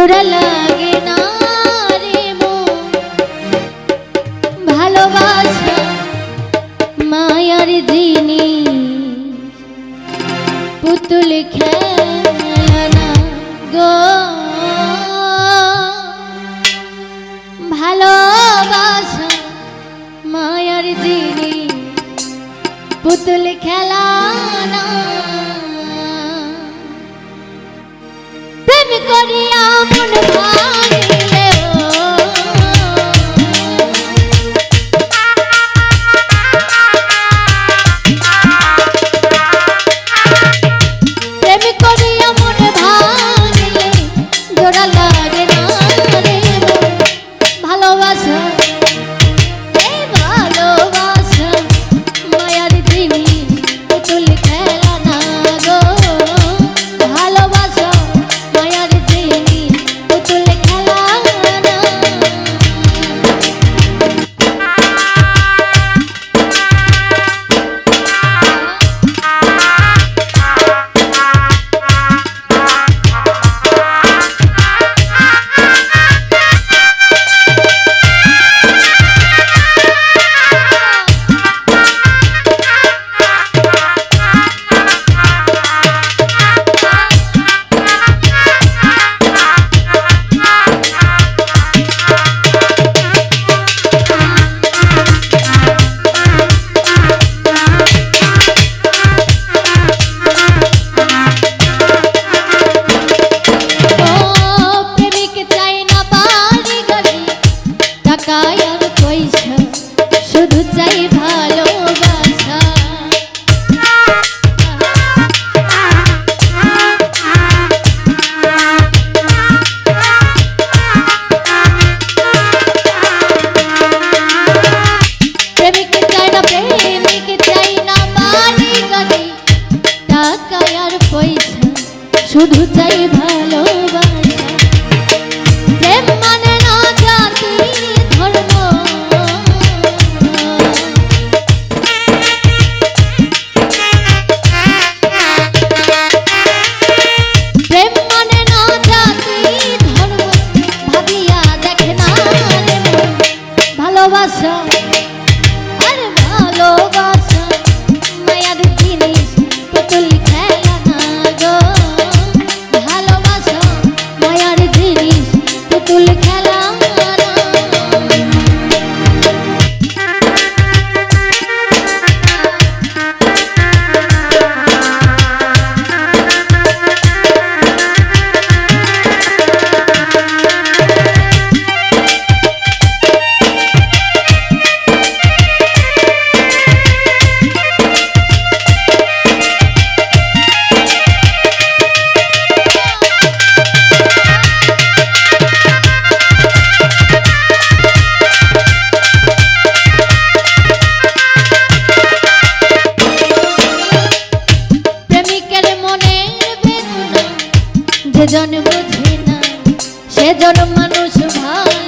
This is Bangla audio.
জোড়া লাগে না রে মন, ভালোবাসা মায়ার জিনিস, পুতুল খেলনা গো। ভালোবাসা মায়ার জিনিস, পুতুল খেলনা। প্রেম করিয়া মন ভাঙিলে প্রেম করিয়া মন ভাঙিলে জোড়া লাগে না রে মন, ভালোবাসা ভালোবাসা মায়ার জিনিস, পুতুল খেলনা গো। ভালোবাসা মায়ার জিনিস, পুতুল খেলনা। টাকার পয়সা শুধু চাই ভালোবাসা, প্রেমিক চাই না, প্রেমিক চাই না বাড়ি গাড়ি, টাকা আর পয়সা শুধু চাই ভালোবাসা। প্রেম মানে না জাতি ধর্ম, প্রেম মানে না জাতি ধর্ম, ভাবিয়া দেখে না রে মন, ভালোবাসা আরে ভালোবাসা মায়ার জিনিস, পুতুল খেলনা গো। ভালোবাসা মায়ার জিনিস, পুতুল খেলনা। সেজন বুঝে না, সেজন মানুষ ভালো